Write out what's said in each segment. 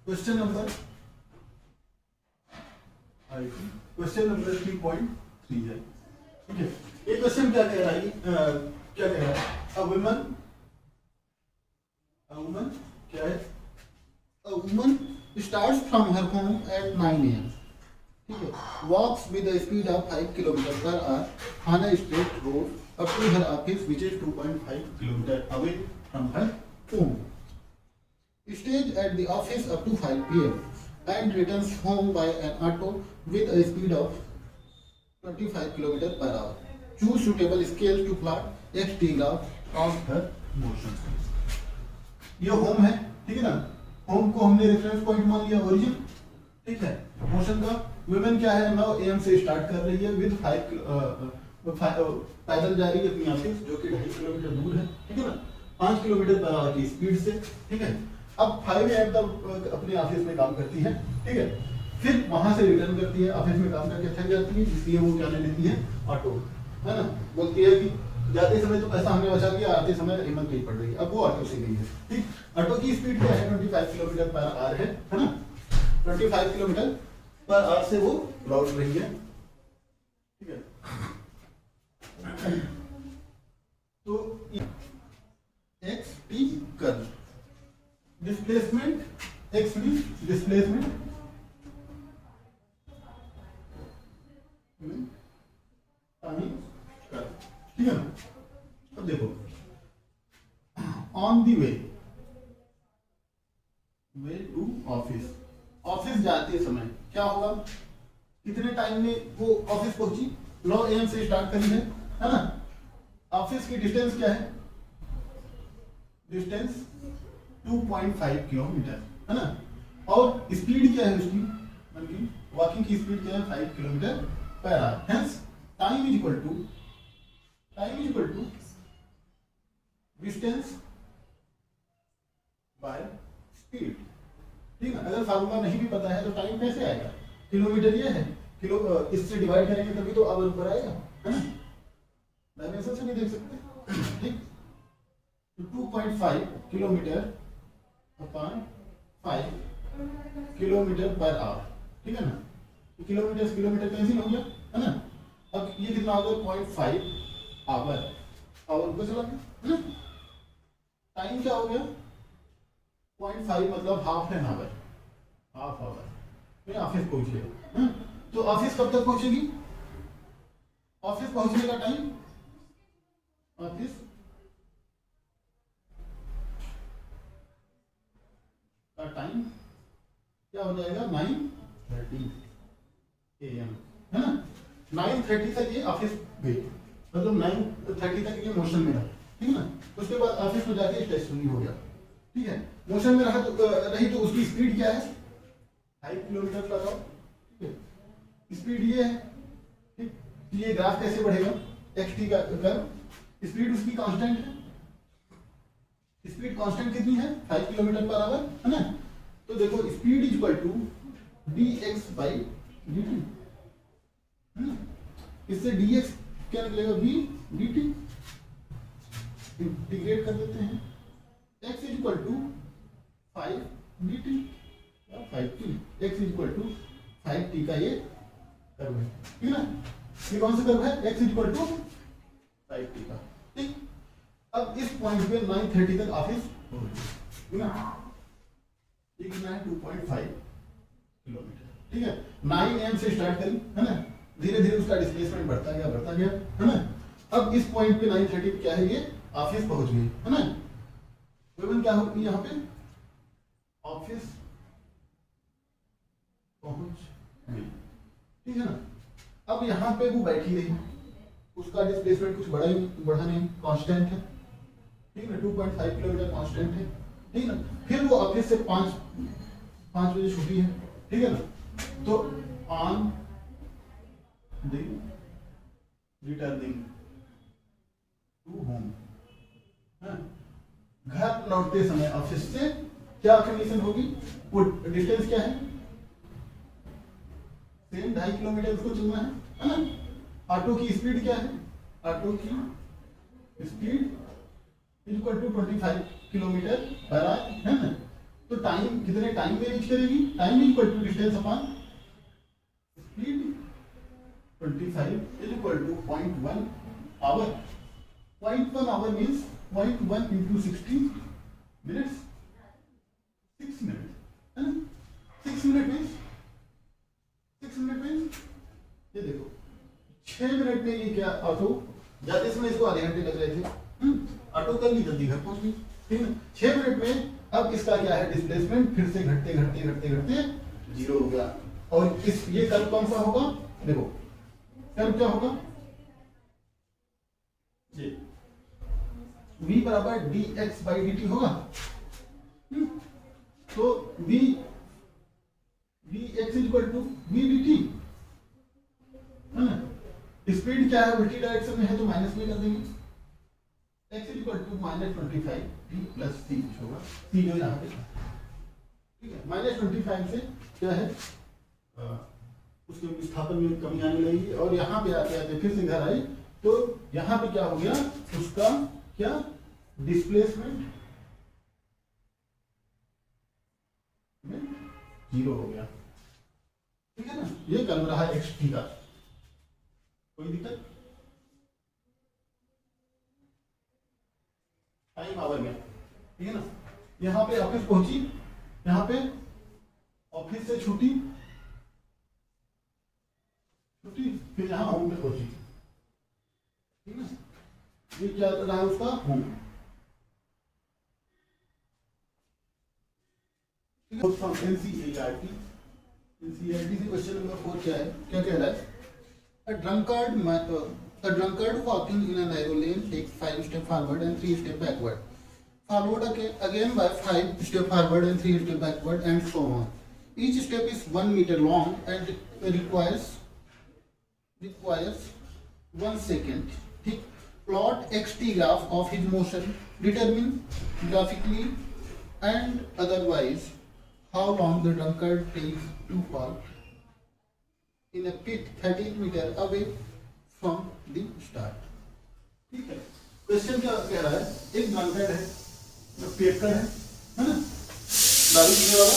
Question number 3.3 है। ठीक है, ये क्वेश्चन क्या कह रहा है क्या कह रहा है? अ वुमन क्या है? A woman starts from her home at 9 AM, ठीक है, walks with the speed of 5 kilometre per hour on a straight road up to her office which is 2.5 kilometre away from her home, stays at the office up to 5 PM and returns home by an auto with a speed of 25 km per hour. Choose suitable scale to plot xt graph of her motion. ये home है, ठीक है ना? Home को हमने reference point मान लिया, origin, ठीक है। मोशन का वुमेन क्या है, 9 AM से स्टार्ट कर रही है विद 5 पैदल जा रही है अपनी ऑफिस जो कि 2.5 किलोमीटर दूर है, ठीक है ना, 5 किलोमीटर पर आवर की स्पीड से, ठीक है। अब 5 AM तक अपने ऑफिस में काम करती है, ठीक है, फिर वहां से रिटर्न करती है, ऑफिस में काम करके थक जाती है, इसलिए वो क्या ले लेती है, ऑटो, है ना। बोलती है कि जाते समय तो पैसा हमने बचा लिया, आते समय हिम्मत नहीं पड़ रही है, अब वो ऑटो से गई है, ठीक। ऑटो की स्पीड क्या है, 25 किलोमीटर पर आवर है ना, 25 किलोमीटर पर आवर से वो दौड़ रही है, ठीक है। तो X T curve displacement, X mean displacement, ठीक है ना। अब देखो, on the way to office, office जाते समय क्या होगा, कितने टाइम में वो ऑफिस पहुंची, 9 AM से स्टार्ट करी है ना। ऑफिस की डिस्टेंस क्या है, डिस्टेंस 2.5 किलोमीटर है ना, और स्पीड क्या है उसकी, मतलब वॉकिंग की स्पीड क्या है, 5 kilometre per hour. Hence time is equal to distance by speed, ठीक है। अगर फार्मूला नहीं भी पता है तो टाइम कैसे आएगा, किलोमीटर ये है, किलो इससे डिवाइड करेंगे तभी तो आवर ऊपर आएगा, है ना, डायमेंशन से नहीं देख सकते, ठीक। 2.5 kilometre upon 5 kilometre per our, ठीक है ना। किलोमीटर कैंसिल हो गया, है ना। अब ये कितना हो गया, 0.5 आवर, आवर ऊपर चला गया, है ना। टाइम क्या हो गया, 0.5 मतलब half an hour, half hour में ऑफिस पहुंचेगा। तो ऑफिस कब तक पहुंचेगी, ऑफिस पहुंचने का टाइम, ऑफिस का टाइम क्या हो जाएगा, 9:30 AM, है ना। 9:30 तक ये ऑफिस गई, मतलब 9:30 तक ये मोशन में रहा, ठीक है ना। उसके बाद ऑफिस में जाके स्टेशनरी हो गया, ठीक है। मोशन में रहा तो रही तो उसकी स्पीड क्या है, 5 किलोमीटर पर आवर, ठीक है, स्पीड ये है, ठीक। ये ग्राफ कैसे बढ़ेगा, एक्स टी का कर्व, स्पीड उसकी कांस्टेंट है, स्पीड कांस्टेंट कितनी है, 5 किलोमीटर पर आवर, है ना। तो देखो speed is equal to dx by dt, है ना। इससे dx क्या निकलेगा, v dt, इंटीग्रेट कर देते हैं, x is equal to 5 dt, 5t, x is equal to 5t का ये कर्व है, ठीक है ना। ये कौन सा कर्व है, x is equal to 5t का, ठीक। अब इस पॉइंट पे 9:30 तक ऑफिस हो गई, ठीक है ना। ये कितना है, 2.5 किलोमीटर, ठीक है। 9 AM से स्टार्ट करी, है ना, धीरे धीरे उसका डिस्प्लेसमेंट बढ़ता गया, है ना। अब इस पॉइंट पे 9:30 पे क्या है, ये ऑफिस पहुंच गई, है ना। वुमेन क्या होगी यहाँ पे, ऑफिस पहुंच गई, ठीक है ना। अब यहाँ पे वो बैठी रही, उसका डिस्प्लेसमेंट कुछ बढ़ा नहीं, कांस्टेंट है, ठीक है ना, 2.5 किलोमीटर कांस्टेंट है, ठीक है ना। फिर वो ऑफिस से 5 बजे छुट्टी है, ठीक है ना। तो on the returning to home, घर लौटते समय ऑफिस से क्या कंडीशन होगी, वो डिस्टेंस क्या है, सेम 2.5 किलोमीटर उसको चलना है ना। ऑटो की स्पीड क्या है, ऑटो की speed equal to 25 kilometre per hour, है ना। तो टाइम कितने टाइम में रीच करेगी? Time is equal to distance upon speed. 25 is equal to 0.1 hour. 0.1 hour means 0.1 into 60 minutes, 6 minute है ना। 6 मिनट मीन्स 6 मिनट मीन्स ये देखो 6 मिनट में ये क्या ऑटो जाते समय इसको आधे घंटे लग रहे थे, ऑटो कर ली जल्दी घर पहुंच गई, ठीक है। 6 मिनट में अब इसका क्या है डिस्प्लेसमेंट फिर से घटते घटते घटते घटते 0 हो गया। और इस ये कर्व कौन सा होगा? देखो कर्व क्या होगा? ये v बराबर dx by dt होगा। तो vx equal to v dt है ना। स्पीड क्या है? उल्टी डायरेक्शन में है तो माइनस में कर देंगे। x equal to -25 t plus c होगा, c जो यहाँ पे ठीक है। -25 से क्या है उसके विस्थापन में कमी आने लगेगी और यहाँ पे आते आते फिर से घर आई तो यहाँ पे क्या हो गया? उसका क्या डिस्प्लेसमेंट 0 हो गया, ठीक है ना। ये कर्व रहा एक्स टी का, कोई दिक्कत? टाइम आवर में, ठीक है ना। यहाँ पे ऑफिस पहुंची, यहाँ पे ऑफिस से छुट्टी, फिर यहाँ होम पे पहुंची, ठीक है। ये क्या रहा उसका? होम। NCERT से क्वेश्चन नंबर 4 क्या है? क्या कह रहा है? A drunkard walking in a narrow lane takes 5 steps forward and 3 steps backward, followed again by 5 steps forward and 3 steps backward, and so on. Each step is 1 meter long and requires 1 second. ठीक। Plot xt graph of his motion. Determine graphically and otherwise how long the drunkard takes to fall in a pit 13 meter away from the start. ठीक है। Question क्या कह रहा है? एक drunkard है, पियक्कड़ है ना, दारू पीने वाला,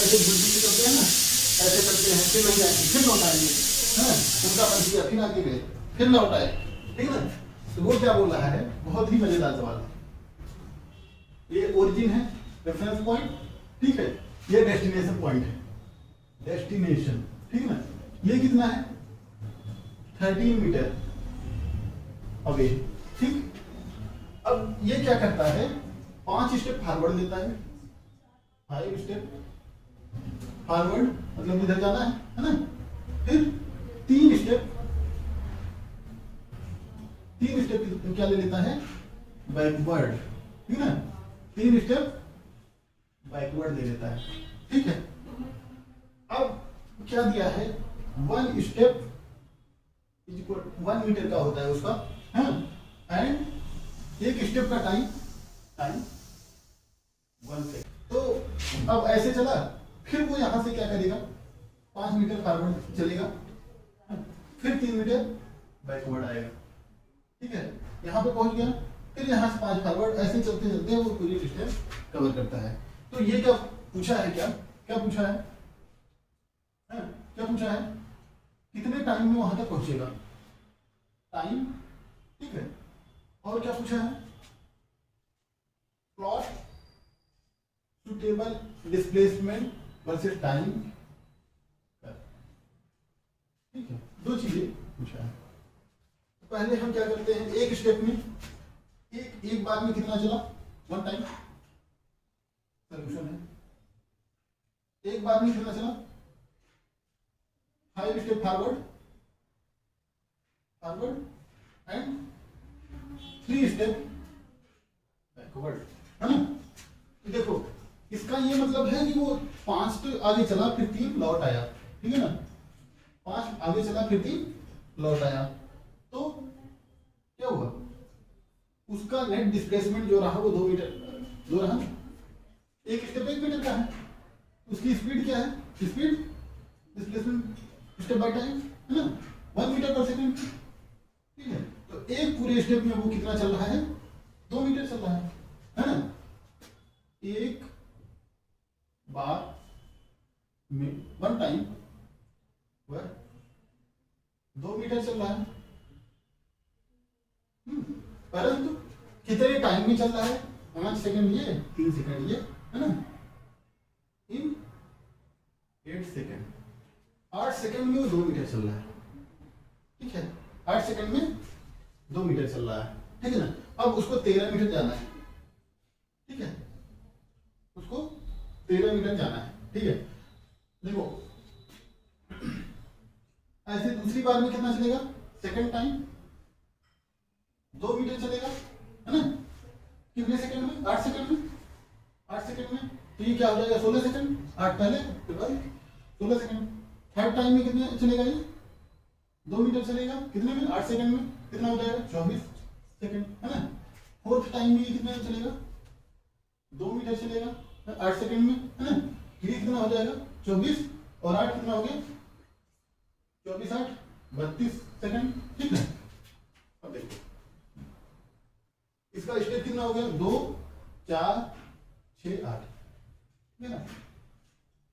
ऐसे बुद्धि करते हैं ना, ऐसे करते हैं, फिर लग जाएंगे, फिर लौट आएंगे, है ना, उनका मन किया, फिर आगे गए, फिर लौट आए, ठीक है ना। तो वो क्या बोल रहा है? बहुत ही मजेदार सवाल। ये ओरिजिन है, रेफरेंस पॉइंट, ठीक है। ये डेस्टिनेशन पॉइंट है, डेस्टिनेशन, ठीक है ना। ये कितना है? 13 मीटर अवे, ठीक। अब ये क्या करता है? 5 स्टेप फॉरवर्ड लेता है, 5 स्टेप फॉरवर्ड मतलब इधर जाना है ना। फिर 3 स्टेप क्या ले लेता है? बैकवर्ड, ठीक है ना। 3 स्टेप बैकवर्ड ले लेता है, ठीक है। अब क्या दिया है? 1 स्टेप इज इक्वल 1 मीटर का होता है उसका, हाँ। एंड एक स्टेप का टाइम 1 सेकंड। तो अब ऐसे चला, फिर वो यहां से क्या करेगा? 5 मीटर फॉरवर्ड चलेगा, फिर 3 मीटर बैकवर्ड आएगा, ठीक है। यहाँ पे पहुंच गया, फिर यहाँ से 5 फॉरवर्ड, ऐसे चलते चलते वो पूरी डिस्टेंस कवर करता है। तो ये क्या पूछा है? क्या पूछा है? क्या पूछा है? कितने टाइम में वहां तक पहुंचेगा? टाइम, ठीक है। और क्या पूछा है? Plot suitable displacement versus time, ठीक है। 2 चीजें पूछा है। तो पहले हम क्या करते हैं? एक स्टेप में एक बार में कितना चला? 1 टाइम। सोल्यूशन है, एक बार में कितना चला? 5 step forward and 3 step backward, है ना। तो देखो इसका ये मतलब है कि वो 5 तो आगे चला, फिर 3 लौट आया, ठीक है ना। 5 आगे चला, फिर 3 लौट आया, तो क्या हुआ? उसका नेट डिस्प्लेसमेंट जो रहा वो 2 मीटर जो रहा, एक स्टेप 1 मीटर का है। उसकी स्पीड क्या है? Speed displacement step by time, है ना, 1 मीटर पर सेकंड, ठीक है। तो एक पूरे स्टेप में वो कितना चल रहा है? 2 मीटर चल रहा है ना। एक बार में वन टाइम वह 2 मीटर चल रहा है। परंतु कितने टाइम में चल रहा है? 5 सेकंड ये, 3 सेकंड ये, है ना? इन 8 सेकंड, 8 सेकंड में वो 2 मीटर चल रहा है। ठीक है, 8 सेकंड में 2 मीटर चल रहा है, ठीक है ना? अब उसको 13 मीटर जाना है, ठीक है, उसको 13 मीटर जाना है, ठीक है। देखो ऐसे दूसरी बार में कितना चलेगा? सेकंड टाइम 2 मीटर चलेगा, है ना? कितने सेकंड में? 8 सेकंड में, 8 सेकंड में, तो ये क्या हो जाएगा? 16 सेकंड, 8 पहले फिर बाद 16 सेकंड। थर्ड टाइम में कितने चलेगा? ये 2 मीटर चलेगा, कितने में? 8 सेकंड में, कितना हो जाएगा? 24 सेकंड, है ना? फोर्थ टाइम में ये कितने में चलेगा? 2 मीटर चलेगा 8 सेकंड में, है ना? ये कितना हो जाएगा? 24 और 8 कितना हो गया? 24 8 32 सेकंड, ठीक है। अब देखो इसका स्टेप कितना हो गया? 2 4 6 8, ठीक है ना?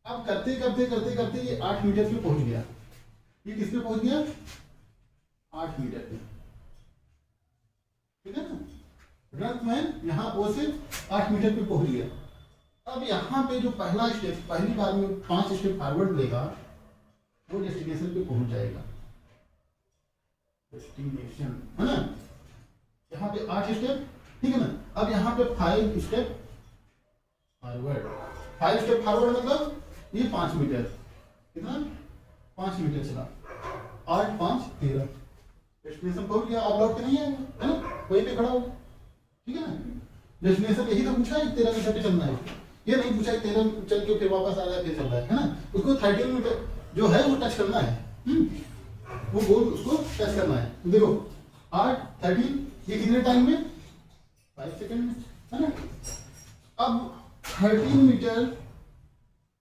अब करते करते करते करते ये 8 मीटर पे पहुंच गया। ये किस पे पहुंच गया? 8 मीटर पे, ठीक है ना? रंगमैन यहाँ ओ से 8 मीटर पे पहुंच गया। अब यहाँ पे जो पहला स्टेप, पहली बार में 5 स्टेप फॉरवर्ड लेगा, वो डेस्टिनेशन पे पहुंच जाएगा। डेस्टिनेशन, है ना? यहाँ पे 8 स्टेप, ठीक है ना? अब यहाँ पे 5 स्टेप फॉरवर्ड, 5 स्टेप फॉरवर्ड मतलब ये 5 मीटर, कितना? 5 मीटर चला, 8 5 13, डेस्टिनेशन पहुंच गया। अब लौट के नहीं आएगा, है ना? वहीं पे खड़ा होगा, ठीक है ना? डेस्टिनेशन यही तो पूछा है, 13 मीटर पे चलना है। ये नहीं पूछा 13 चल के फिर वापस आ रहा है, फिर चल रहा है ना? उसको 13 मीटर जो है वो टच करना है, वो गोल उसको टच करना है। देखो 8 13, ये कितने टाइम में? 5 सेकंड में, है ना? अब 13 मीटर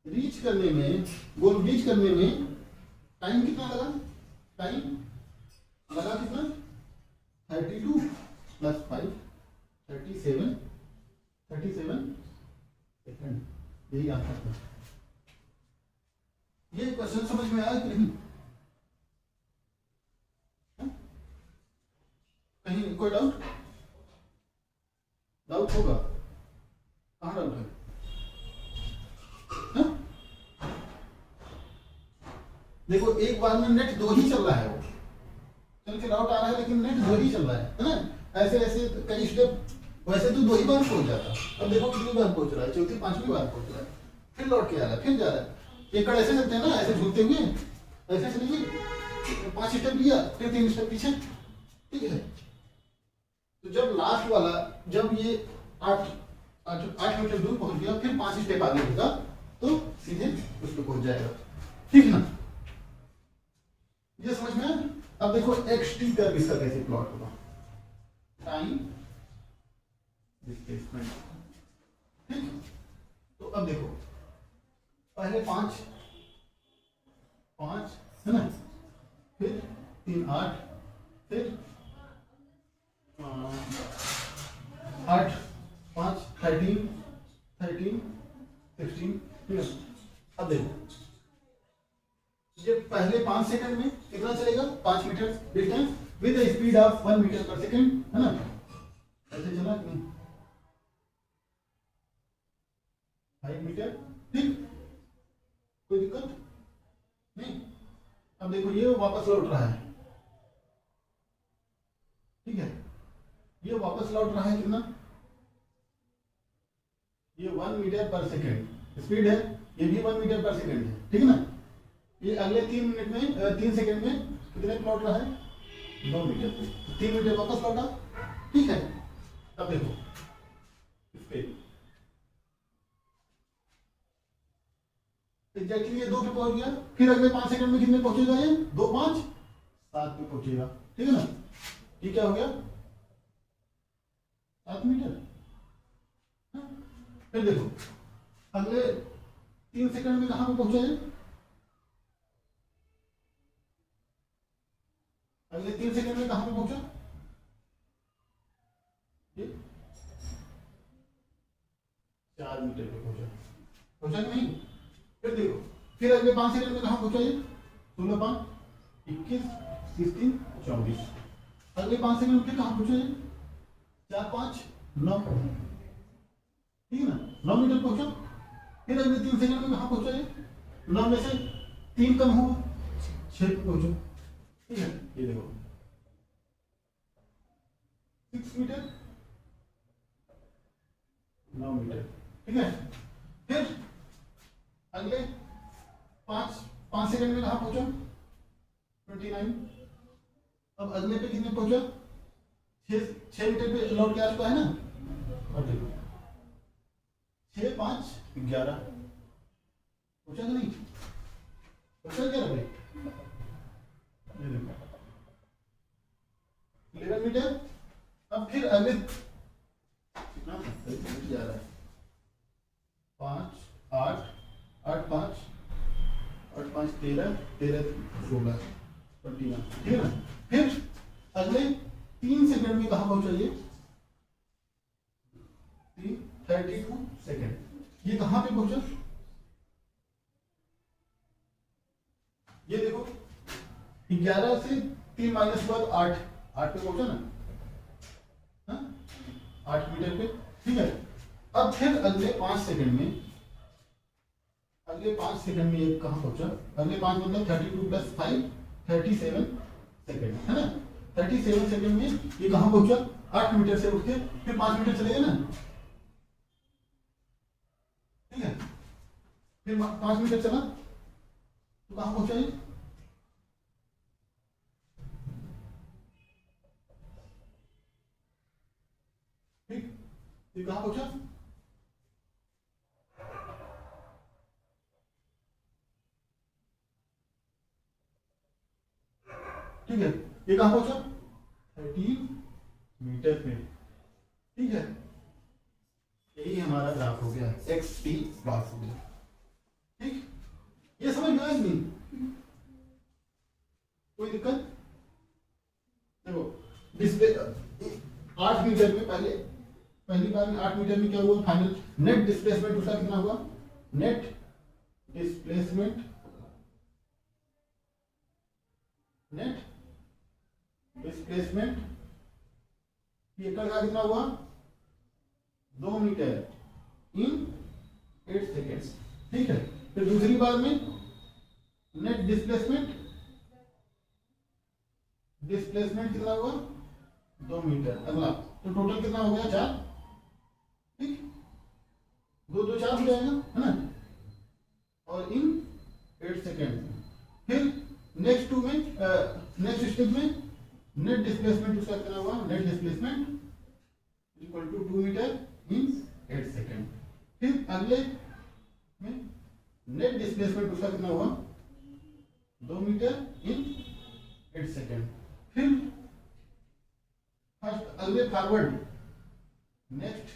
रीच करने में, गोल रीच करने में टाइम कितना लगा? टाइम लगा कितना? 32 + 5 37 सेकंड, यही आंसर था। ये क्वेश्चन समझ में आया कि नहीं? कहीं कोई डाउट? डाउट होगा, कहाँ डाउट है? देखो एक बार में नेट 2 ही चल रहा है, वो चल के डाउट आ रहा है, लेकिन नेट 2 ही चल रहा है ना? ऐसे ऐसे कई स्टेप, वैसे तो 2 ही बार पहुंच जाता। अब देखो कितनी बार पहुंच रहा है? चौथी 5वीं बार पहुंच रहा है, फिर लौट के आ रहा है, फिर जा रहा है। ये कड़ ऐसे चलते हैं ना, ऐसे झूलते हुए, ऐसे चलिए, 5 स्टेप लिया, फिर 3 स्टेप पीछे, ठीक है। तो जब लास्ट वाला, जब ये 8 मीटर दूर पहुंच गया, फिर 5 स्टेप आगे होगा, तो सीधे उस पर पहुंच जाएगा, ठीक है ना? ये समझ में आया? अब देखो एक्स-टी कर्व इसका कैसे प्लॉट होगा? टाइम डिस्प्लेसमेंट, ठीक। तो अब देखो पहले 5 है ना, फिर 3 8, फिर 8 5 13 16, ठीक है। अब देखो ये पहले 5 सेकंड में कितना चलेगा? 5 metre distance with the speed of 1 metre per second, है ना? ऐसे चला कि नहीं? 5 मीटर, ठीक, कोई दिक्कत नहीं। अब देखो ये वापस लौट रहा है, ठीक है, ये वापस लौट रहा है कितना? ये 1 मीटर पर सेकंड स्पीड है, ये भी 1 मीटर पर सेकंड है, ठीक है ना? ये अगले 3 मिनट में 3 सेकंड में कितने पे लौट रहा है? 2 मीटर पे, 3 मीटर वापस लौटा, ठीक है। अब देखो इस पे एग्जैक्टली ये 2 पे पहुंच गया, फिर अगले 5 सेकंड में कितने पहुंचेगा? ये 2 5 7 पे पहुंचेगा, ठीक है ना? ये क्या हो गया? 7 मीटर। फिर देखो अगले 3 सेकंड में कहां पे पहुंचा है? अगले 3 सेकंड में कहां पे पहुंचा? ये 4 फिर देखो, फिर अगले 5 सेकंड में कहाँ पहुंचा ये? 16 5 21 30 3 24। अगले 5 सेकंड में फिर कहाँ पहुंचा ये? 4 5 9, ठीक है ना, 9 मीटर पहुंचा। फिर अगले 3 सेकंड में कहाँ पहुंचा ये? 9 में से 3 कम हुआ, 6 पे पहुंचा, ठीक है। ये देखो 6 मीटर 9 मीटर, ठीक है। फिर अगले 5 सेकंड में कहाँ पहुंचा? 29। अब अगले पे कितने पहुंचा? 6 मीटर पे लौट के आ चुका है ना। और देखो 6 5 11 पहुंचा कि नहीं? पहुंचा 11 भाई। ये देखो 11 मीटर। अब फिर अगले कितना जा रहा है? 5 8 8 5 8 5 13 13 16 21, ठीक है ना। फिर अगले 3 सेकंड में कहाँ पहुंचा ये? 32 सेकंड। ये कहाँ पे पहुंचा? ये देखो 11 से 3 माइनस 8 8 पे पहुंचा ना, हाँ? 8 मीटर पे, ठीक है। अब फिर अगले 5 सेकंड में, अगले 5 सेकंड में ये कहाँ पहुंचा? अगले 5 मतलब 32 + 5 37 सेकंड, है ना। 37 सेकंड में ये कहाँ पहुंचा? 8 मीटर से उठ के फिर 5 मीटर चले गए ना, ठीक है। फिर 5 मीटर चला तो कहाँ पहुंचा ये? ठीक, ये कहाँ पहुंचा? ठीक है, ये कहाँ पहुंचा? 13 मीटर पे, ठीक है। यही हमारा ग्राफ हो गया, एक्स टी ग्राफ हो गया, ठीक। ये समझ में आया नहीं? कोई दिक्कत? देखो डिस्प्ले 8 मीटर में पहली बार में 8 मीटर में क्या हुआ? फाइनल नेट डिस्प्लेसमेंट उसका कितना हुआ? नेट डिस्प्लेसमेंट एकड़ का कितना हुआ? 2 मीटर इन 8 सेकेंड्स, ठीक है। फिर दूसरी बार में नेट डिस्प्लेसमेंट कितना हुआ? 2 मीटर। अगला तो टोटल कितना हो गया? 4, ठीक। 2 2 4 हो जाएगा, है ना। और इन 8 सेकेंड। फिर नेक्स्ट स्टेप में नेट डिस्प्लेसमेंट उसका कितना हुआ? Net displacement equal to 2 metre in 8 second. फिर अगले में नेट डिस्प्लेसमेंट उसका कितना हुआ? 2 मीटर इन 8 सेकेंड। फिर फर्स्ट अगले फॉरवर्ड, नेक्स्ट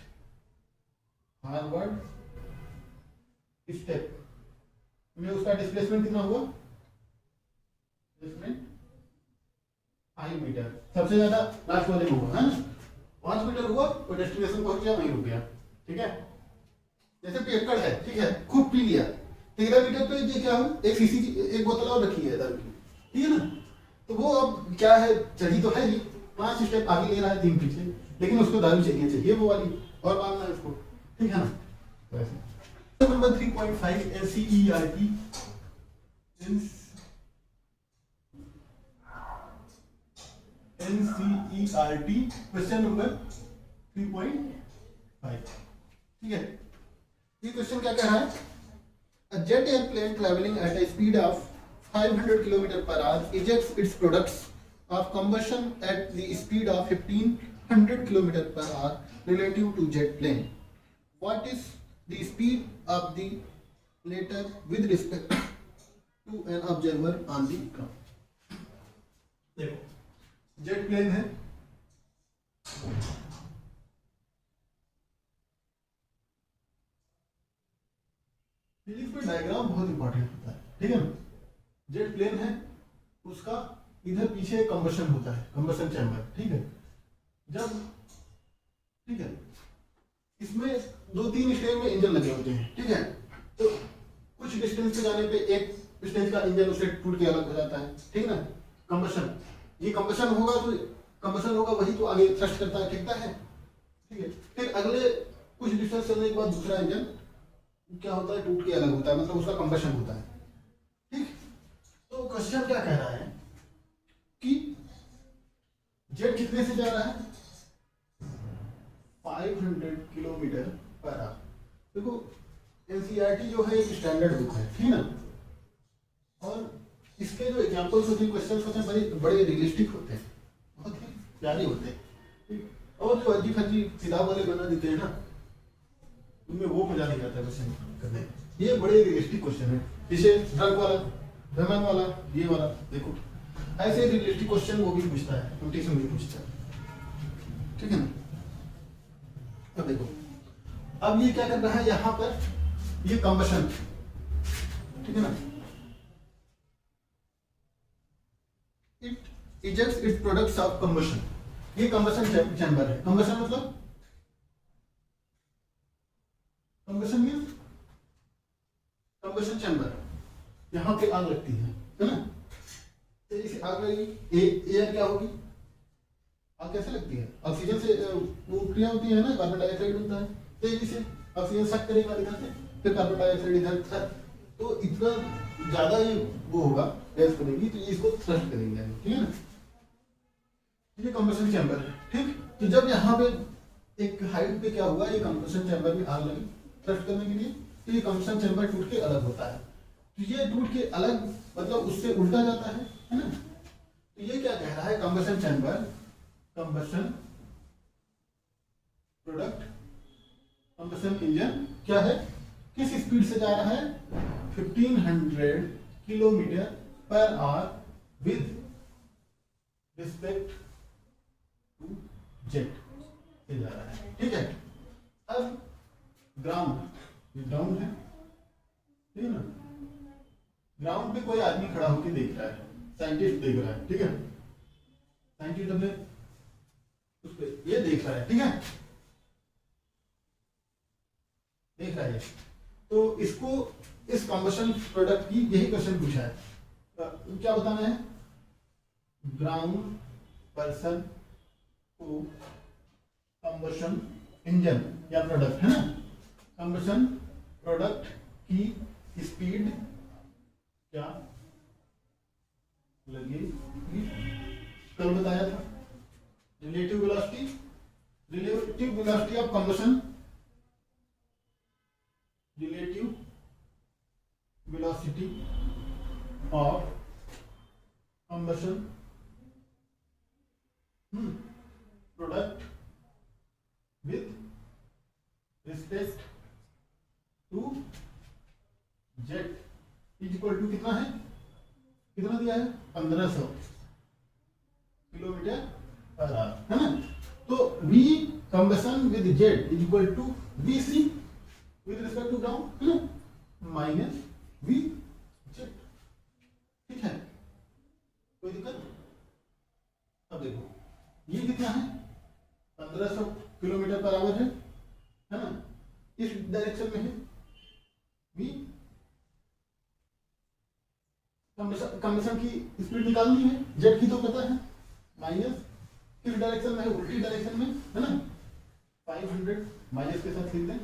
फॉरवर्ड स्टेप में उसका डिस्प्लेसमेंट कितना हुआ? Displacement 5 metre. सबसे ज्यादा लास्ट वाले में हुआ, है ना। 5 मीटर हुआ और डेस्टिनेशन पहुंच गया, वहीं रुक गया, ठीक है। जैसे पेक्कड़ है, ठीक है, खूब पी लिया, 13 मीटर पे ये क्या हो? एक शीशी की एक बोतल और रखी है दारू की, ठीक है ना। तो वो अब क्या है, चढ़ी तो है ही, 5 स्टेप आगे ले रहा है 3 पीछे, लेकिन उसको दारू चाहिए वो वाली, और मानना है उसको, ठीक है ना। तो ऐसे नंबर 3.5 NCERT क्वेश्चन नंबर 3.5, ठीक है। ये क्वेश्चन क्या कह रहा है? A jet airplane traveling at a speed of 500 km per hour ejects its products of combustion at the speed of 1500 km per hour relative to jet plane. What is the speed of the latter with respect to an observer on the ground? देखो jet plane है, physics में diagram बहुत important होता है, ठीक है ना। Jet plane है, उसका इधर पीछे कंबशन होता है, कंबशन चैम्बर, ठीक है। जब ठीक है, इसमें 2-3 स्टेज में इंजन लगे होते हैं, ठीक है। तो कुछ डिस्टेंस पे जाने पे एक डिस्टेंस का इंजन उससे टूट के अलग हो जाता है, ठीक है ना। कंबशन, ये कंबशन होगा तो कंबशन होगा वही तो आगे थ्रस्ट करता है, खींचता है, ठीक है। फिर अगले कुछ डिस्टेंस चलने के बाद दूसरा इंजन क्या होता है, टूट के अलग होता है, मतलब उसका कंबशन होता है, ठीक। तो क्वेश्चन क्या कह रहा है कि जेट कितने से जा रहा है, 500 किलोमीटर पर आवर। देखो एनसीईआरटी जो है एक स्टैंडर्ड बुक है, ठीक है ना, और इसके जो एग्जांपल्स होते हैं, क्वेश्चंस होते हैं, बड़े बड़े रियलिस्टिक होते हैं, बहुत ही प्यारे होते हैं, और जो अजीब अजीब किताब वाले बना देते हैं ना, उनमें वो मजा नहीं आता क्वेश्चन करने। ये बड़े रियलिस्टिक क्वेश्चन है, जैसे ड्रग वाला, रमन वाला, ये वाला, देखो ऐसे रियलिस्टिक क्वेश्चन वो भी पूछता है, कंपटीशन भी पूछता है, ठीक है ना। अब देखो, अब ये क्या कर रहा है यहाँ पर, ये कंबशन, ठीक है ना, it ejects its products of combustion. ये कंबशन चैम्बर है। कंबशन मतलब, कंबशन मींस कंबशन चैम्बर, यहाँ पे आग लगती है ना, तो इसे आग लगी, एयर क्या होगी, आग कैसे लगती है, ऑक्सीजन से वो क्रिया होती है ना, कार्बन डाइऑक्साइड बनता है, तेजी से ऑक्सीजन सक करेगा इधर से, फिर कार्बन डाइऑक्साइड इधर थ्रस्ट, तो इतना ज्यादा ये वो होगा, गैस बनेगी, तो इसको थ्रस्ट करेंगे, ठीक है ना। ये कंबशन चैम्बर है, ठीक। तो जब यहाँ पे एक हाइट पे क्या हुआ, ये कंबशन चैम्बर में आग लगी थ्रस्ट करने के लिए, तो ये कंबशन चैम्बर टूट के अलग होता है। तो ये टूट के अलग मतलब उससे उल्टा जाता है ना। तो ये क्या कह रहा है, combustion chamber, combustion product, combustion engine क्या है, किस स्पीड से जा रहा है, 1500 kilometre per hour with respect to jet से जा रहा है, ठीक है। अब ग्राउंड, ये ग्राउंड है, ठीक है ना, ग्राउंड पे कोई आदमी खड़ा होकर देख रहा है, साइंटिस्ट देख रहा है, ठीक है, साइंटिस्ट अपने उस पे ये देख रहा है, ठीक है, देख रहा है। तो इसको, इस कंबशन प्रोडक्ट की यही क्वेश्चन पूछा है, क्या बताना है, ग्राउंड पर्सन को कंबशन इंजन या प्रोडक्ट है ना, कंबशन प्रोडक्ट की स्पीड क्या लगेगी, कल बताया था, relative velocity of combustion, relative velocity of combustion product with respect to jet is equal to कितना है, कितना दिया है, 1500 किलोमीटर पर आवर, है ना। तो V combustion with jet is equal to VC with respect to ground, है ना, माइनस V जेट, ठीक है, कोई दिक्कत। अब देखो ये कितना है, 1500 किलोमीटर पर आवर है ना, इस डायरेक्शन में है V, कंबशन की स्पीड निकालनी है, जेट की तो पता है, माइनस किस डायरेक्शन में है, उल्टी डायरेक्शन में, है ना, 500 माइनस के साथ लिख दें,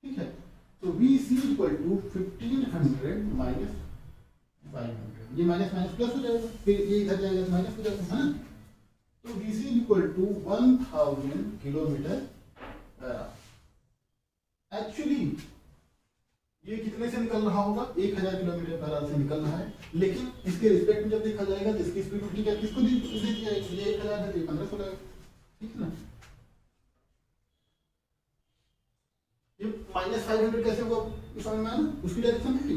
ठीक है। तो VC इक्वल टू 1500 माइनस 500, ये माइनस माइनस प्लस हो जाएगा, फिर ये इधर जाएगा तो माइनस हो जाएगा, है ना। तो VC equal to 1000 kilometre per hour. Actually ये कितने से निकल रहा होगा, 1000 किलोमीटर पर आवर से निकल रहा है, लेकिन इसके रिस्पेक्ट में जब देखा जाएगा तो इसकी स्पीड उल्टी क्या किसको दी जाएगी, ये 1000 है तो ये 1500 लगेगा, ठीक है ना। ये -500 कैसे हुआ समझ में आया ना, उसकी डायरेक्शन उल्टी,